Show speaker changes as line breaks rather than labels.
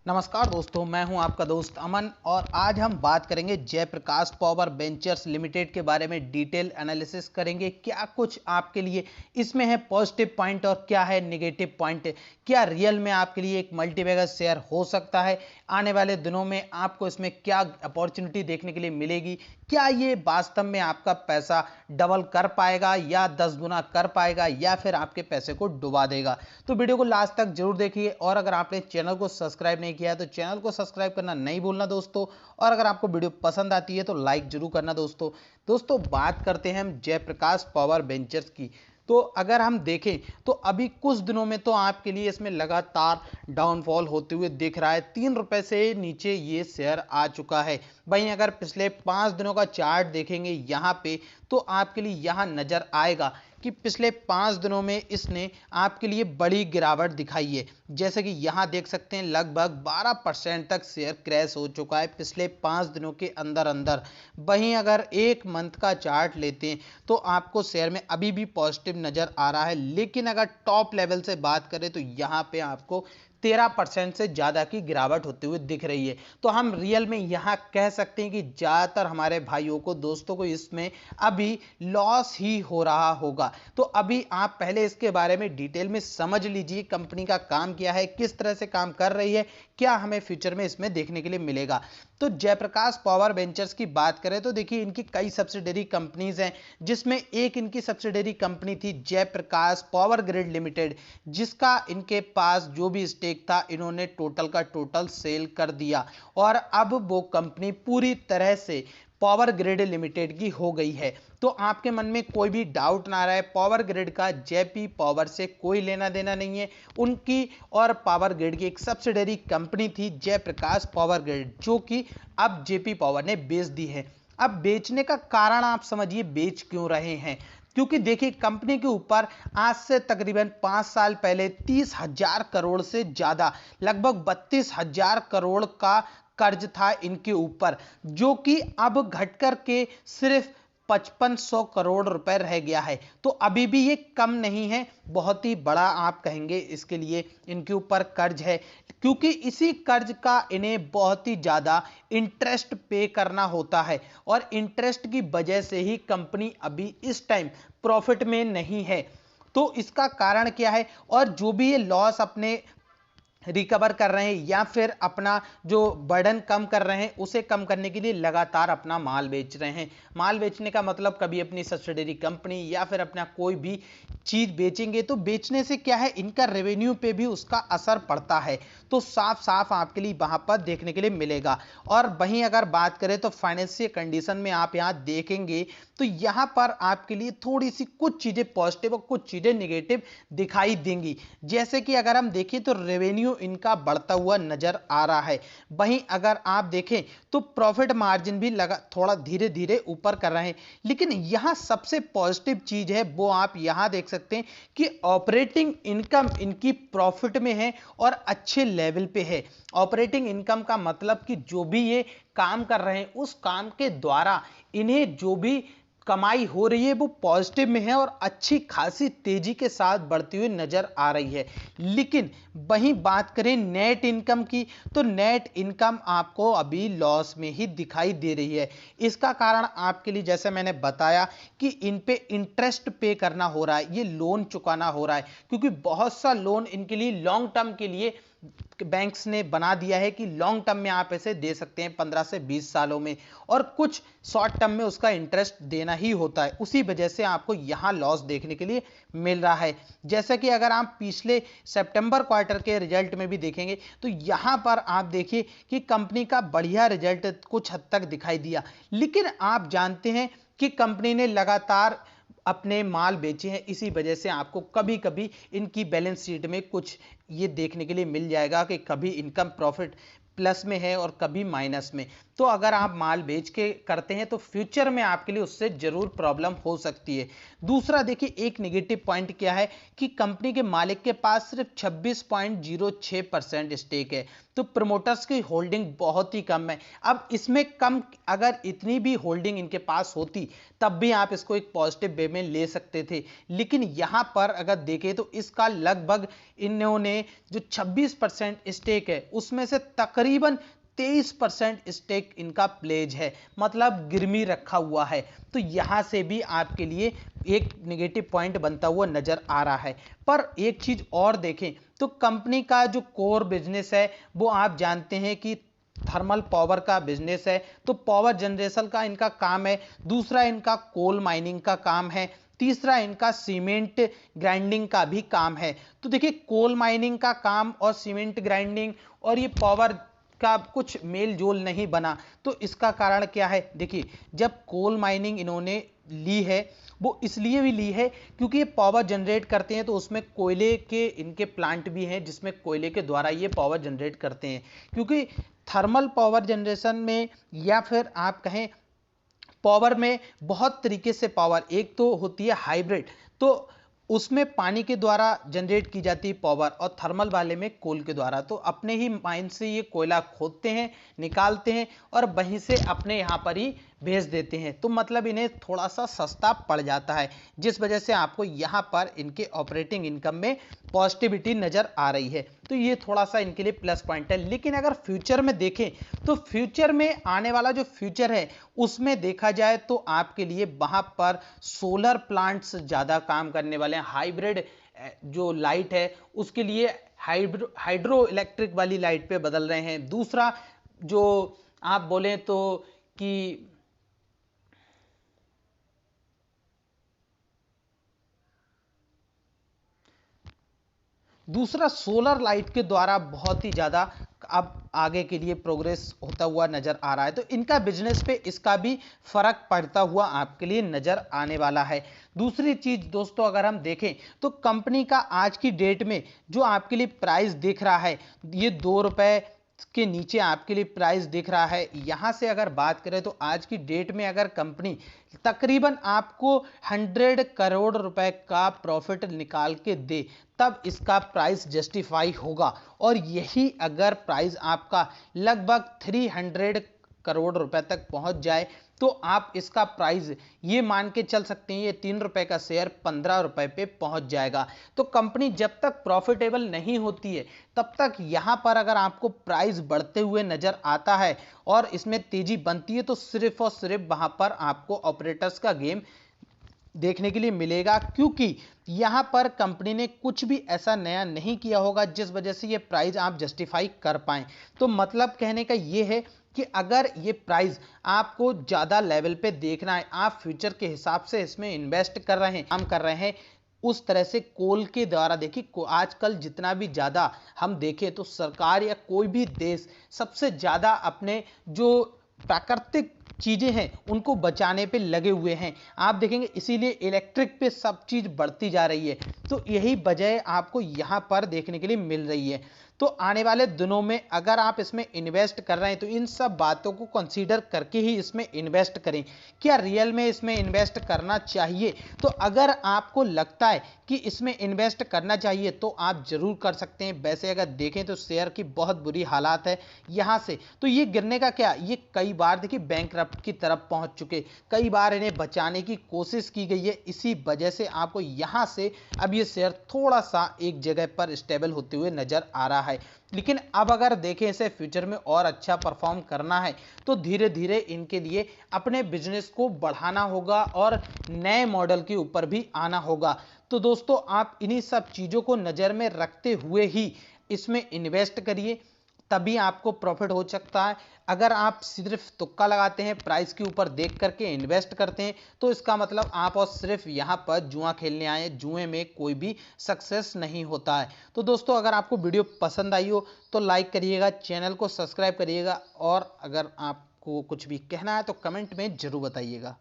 नमस्कार दोस्तों, मैं हूं आपका दोस्त अमन और आज हम बात करेंगे जयप्रकाश पावर वेंचर्स लिमिटेड के बारे में। डिटेल एनालिसिस करेंगे क्या कुछ आपके लिए इसमें है पॉजिटिव पॉइंट और क्या है नेगेटिव पॉइंट। क्या रियल में आपके लिए एक मल्टीबैगर शेयर हो सकता है, आने वाले दिनों में आपको इसमें क्या अपॉर्चुनिटी देखने के लिए मिलेगी, क्या ये वास्तव में आपका पैसा डबल कर पाएगा या 10 गुना कर पाएगा या फिर आपके पैसे को डुबा देगा। तो वीडियो को लास्ट तक जरूर देखिए और अगर आपने चैनल को सब्सक्राइब नहीं किया है तो चैनल को सब्सक्राइब करना नहीं भूलना दोस्तों। और अगर आपको वीडियो पसंद आती है तो लाइक जरूर करना दोस्तों बात करते हैं हम जयप्रकाश पावर वेंचर्स की। तो अगर हम देखें तो अभी कुछ दिनों में तो आपके लिए इसमें लगातार डाउनफॉल होते हुए दिख रहा है। 3 रुपए से नीचे ये शेयर आ चुका है। वहीं अगर पिछले 5 दिनों का चार्ट देखेंगे यहाँ पे तो आपके लिए यहाँ नजर आएगा कि पिछले 5 दिनों में इसने आपके लिए बड़ी गिरावट दिखाई है। जैसे कि यहाँ देख सकते हैं लगभग 12% तक शेयर क्रैश हो चुका है पिछले 5 दिनों के अंदर अंदर। वहीं अगर एक मंथ का चार्ट लेते हैं तो आपको शेयर में अभी भी पॉजिटिव नजर आ रहा है, लेकिन अगर टॉप लेवल से बात करें तो यहाँ पे आपको 13% से ज्यादा की गिरावट होते हुए दिख रही है। तो हम रियल में यहां कह सकते हैं कि ज्यादातर हमारे भाइयों को दोस्तों को इसमें अभी लॉस ही हो रहा होगा। तो अभी आप पहले इसके बारे में डिटेल में समझ लीजिए कंपनी का काम क्या है, किस तरह से काम कर रही है, क्या हमें फ्यूचर में इसमें देखने के लिए मिलेगा। तो जयप्रकाश पावर वेंचर्स की बात करें तो देखिए इनकी कई सब्सिडरी कंपनीज हैं, जिसमें एक इनकी सब्सिडरी कंपनी थी जयप्रकाश पावर ग्रिड लिमिटेड, जिसका इनके पास जो भी स्टेक था इन्होंने टोटल का टोटल सेल कर दिया और अब वो कंपनी पूरी तरह से पावर ग्रिड लिमिटेड की हो गई है। तो आपके मन में कोई भी डाउट ना रहे, पावर ग्रिड का जेपी पावर से कोई लेना देना नहीं है। उनकी और पावर ग्रिड की एक सब्सिडरी कंपनी थी जयप्रकाश पावर ग्रिड, जो कि अब जेपी पावर ने बेच दी है। अब बेचने का कारण आप समझिए बेच क्यों रहे हैं, क्योंकि देखिए कंपनी के ऊपर आज से तकरीबन 5 साल पहले 30,000 करोड़ से ज्यादा लगभग 32,000 करोड़ का कर्ज था इनके ऊपर, जो कि अब घटकर के सिर्फ 5500 करोड़ रुपए रह गया है। तो अभी भी ये कम नहीं है, बहुत ही बड़ा आप कहेंगे इसके लिए इनके ऊपर कर्ज है, क्योंकि इसी कर्ज का इन्हें बहुत ही ज्यादा इंटरेस्ट पे करना होता है और इंटरेस्ट की वजह से ही कंपनी अभी इस टाइम प्रॉफिट में नहीं है। तो इसका कारण क्या है, और जो भी ये लॉस अपने रिकवर कर रहे हैं या फिर अपना जो बर्डन कम कर रहे हैं उसे कम करने के लिए लगातार अपना माल बेच रहे हैं। माल बेचने का मतलब कभी अपनी सब्सिडरी कंपनी या फिर अपना कोई भी चीज बेचेंगे तो बेचने से क्या है इनका रेवेन्यू पे भी उसका असर पड़ता है। तो साफ साफ आपके लिए वहां पर देखने के लिए मिलेगा। और वहीं अगर बात करें तो फाइनेंशियल कंडीशन में आप यहां देखेंगे तो यहां पर आपके लिए थोड़ी सी कुछ चीजें पॉजिटिव और कुछ चीजें निगेटिव दिखाई देंगी। जैसे कि अगर हम देखें तो रेवेन्यू इनका बढ़ता हुआ नजर आ रहा है। वहीं अगर आप देखें तो प्रॉफिट मार्जिन भी लगा थोड़ा धीरे धीरे ऊपर कर रहे हैं। लेकिन यहां सबसे पॉजिटिव चीज है वो आप यहां देख सकते हैं कि ऑपरेटिंग इनकम इनकी प्रॉफिट में है और अच्छे लेवल पे है। ऑपरेटिंग इनकम का मतलब कि जो भी ये काम कर रहे हैं उस काम के द्वारा इन्हें जो भी कमाई हो रही है वो पॉजिटिव में है और अच्छी खासी तेजी के साथ बढ़ती हुई नजर आ रही है। लेकिन वहीं बात करें नेट इनकम की तो नेट इनकम आपको अभी लॉस में ही दिखाई दे रही है। इसका कारण आपके लिए जैसे मैंने बताया कि इन पे इंटरेस्ट पे करना हो रहा है, ये लोन चुकाना हो रहा है, क्योंकि बहुत सा लोन इनके लिए लॉन्ग टर्म के लिए बैंक्स ने बना दिया है कि लॉन्ग टर्म में आप इसे दे सकते हैं 15 से 20 सालों में, और कुछ शॉर्ट टर्म में उसका इंटरेस्ट देना ही होता है। उसी वजह से आपको यहां लॉस देखने के लिए मिल रहा है। जैसे कि अगर आप पिछले सितंबर क्वार्टर के रिजल्ट में भी देखेंगे तो यहां पर आप देखिए कि कंपनी का बढ़िया रिजल्ट कुछ हद तक दिखाई दिया। लेकिन आप जानते हैं कि कंपनी ने लगातार अपने माल बेचे हैं, इसी वजह से आपको कभी कभी इनकी बैलेंस शीट में कुछ ये देखने के लिए मिल जाएगा कि कभी इनकम प्रॉफिट प्लस में है और कभी माइनस में। तो अगर आप माल बेच के करते हैं तो फ्यूचर में आपके लिए उससे जरूर प्रॉब्लम हो सकती है। दूसरा देखिए, एक नेगेटिव पॉइंट क्या है कि कंपनी के मालिक के पास सिर्फ 26.06% स्टेक है, तो प्रमोटर्स की होल्डिंग बहुत ही कम है। अब इसमें कम, अगर इतनी भी होल्डिंग इनके पास होती तब भी आप इसको एक पॉजिटिव वे में ले सकते थे, लेकिन यहां पर अगर देखें तो इसका लगभग इन्होंने जो 26% स्टेक है उसमें से तकरीबन 23% स्टेक इनका प्लेज है, मतलब गिरवी रखा हुआ है। तो यहां से भी आपके लिए एक नेगेटिव पॉइंट बनता हुआ नजर आ रहा है। पर एक चीज और देखें तो कंपनी का जो कोर बिजनेस है वो आप जानते हैं कि थर्मल पावर का बिजनेस है, तो पावर जनरेशन का इनका काम है। दूसरा इनका कोल माइनिंग का काम है। तीसरा इनका सीमेंट ग्राइंडिंग का भी काम है। तो देखिए, कोल माइनिंग का काम और सीमेंट ग्राइंडिंग और ये पावर का कुछ मेल जोल नहीं बना। तो इसका कारण क्या है, देखिए जब कोल माइनिंग इन्होंने ली है वो इसलिए भी ली है क्योंकि ये पावर जनरेट करते हैं, तो उसमें कोयले के इनके प्लांट भी हैं जिसमें कोयले के द्वारा ये पावर जनरेट करते हैं। क्योंकि थर्मल पावर जनरेशन में या फिर आप कहें पावर में बहुत तरीके से पावर, एक तो होती है हाइब्रिड, तो उसमें पानी के द्वारा जनरेट की जाती है पावर, और थर्मल वाले में कोल के द्वारा। तो अपने ही माइन से ये कोयला खोदते हैं, निकालते हैं और वहीं से अपने यहाँ पर ही भेज देते हैं। तो मतलब इन्हें थोड़ा सा सस्ता पड़ जाता है, जिस वजह से आपको यहाँ पर इनके ऑपरेटिंग इनकम में पॉजिटिविटी नजर आ रही है। तो ये थोड़ा सा इनके लिए प्लस पॉइंट है। लेकिन अगर फ्यूचर में देखें तो फ्यूचर में आने वाला जो फ्यूचर है उसमें देखा जाए तो आपके लिए वहां पर सोलर प्लांट्स ज्यादा काम करने वाले हैं। हाइब्रिड जो लाइट है उसके लिए हाइड्रो इलेक्ट्रिक वाली लाइट पे बदल रहे हैं। दूसरा जो आप बोले तो कि दूसरा सोलर लाइट के द्वारा बहुत ही ज्यादा अब आगे के लिए प्रोग्रेस होता हुआ नजर आ रहा है। तो इनका बिजनेस पे इसका भी फर्क पड़ता हुआ आपके लिए नजर आने वाला है। दूसरी चीज दोस्तों, अगर हम देखें तो कंपनी का आज की डेट में जो आपके लिए प्राइस दिख रहा है ये ₹2 के नीचे आपके लिए प्राइस दिख रहा है। यहां से अगर बात करें तो आज की डेट में अगर कंपनी तकरीबन आपको 100 करोड़ रुपए का प्रॉफिट निकाल के दे तब इसका प्राइस जस्टिफाई होगा, और यही अगर प्राइस आपका लगभग 300 करोड़ रुपए तक पहुंच जाए तो आप इसका प्राइस ये मान के चल सकते हैं ये ₹3 का शेयर ₹15 पे पहुंच जाएगा। तो कंपनी जब तक प्रॉफिटेबल नहीं होती है तब तक यहां पर अगर आपको प्राइस बढ़ते हुए नजर आता है और इसमें तेजी बनती है तो सिर्फ और सिर्फ वहां पर आपको ऑपरेटर्स का गेम देखने के लिए मिलेगा, क्योंकि यहां पर कंपनी ने कुछ भी ऐसा नया नहीं किया होगा जिस वजह से ये प्राइस आप जस्टिफाई कर पाए। तो मतलब कहने का ये है कि अगर ये प्राइस आपको ज्यादा लेवल पे देखना है, आप फ्यूचर के हिसाब से इसमें इन्वेस्ट कर रहे हैं, काम कर रहे हैं उस तरह से कोल के द्वारा, देखिए आजकल जितना भी ज्यादा हम देखें तो सरकार या कोई भी देश सबसे ज्यादा अपने जो प्राकृतिक चीजें हैं उनको बचाने पे लगे हुए हैं। आप देखेंगे इसीलिए इलेक्ट्रिक पे सब चीज बढ़ती जा रही है। तो यही वजह आपको यहां पर देखने के लिए मिल रही है। तो आने वाले दिनों में अगर आप इसमें इन्वेस्ट कर रहे हैं तो इन सब बातों को कंसीडर करके ही इसमें इन्वेस्ट करें। क्या रियल में इसमें इन्वेस्ट करना चाहिए? तो अगर आपको लगता है कि इसमें इन्वेस्ट करना चाहिए तो आप जरूर कर सकते हैं। वैसे अगर देखें तो शेयर की बहुत बुरी हालात है यहां से, तो ये गिरने का क्या, ये कई बार देखिए बैंकरप्ट की तरफ पहुंच चुके, कई बार इन्हें बचाने की कोशिश की गई है। इसी वजह से आपको यहां से अब ये शेयर थोड़ा सा एक जगह पर स्टेबल होते हुए नजर आ रहा है। लेकिन अब अगर देखें इसे फ्यूचर में और अच्छा परफॉर्म करना है तो धीरे धीरे इनके लिए अपने बिजनेस को बढ़ाना होगा और नए मॉडल के ऊपर भी आना होगा। तो दोस्तों आप इन्हीं सब चीजों को नजर में रखते हुए ही इसमें इन्वेस्ट करिए, तभी आपको प्रॉफिट हो सकता है। अगर आप सिर्फ तुक्का लगाते हैं, प्राइस के ऊपर देख करके इन्वेस्ट करते हैं, तो इसका मतलब आप और सिर्फ यहां पर जुआ खेलने आए, जुए में कोई भी सक्सेस नहीं होता है। तो दोस्तों अगर आपको वीडियो पसंद आई हो तो लाइक करिएगा, चैनल को सब्सक्राइब करिएगा, और अगर आपको कुछ भी कहना है तो कमेंट में जरूर बताइएगा।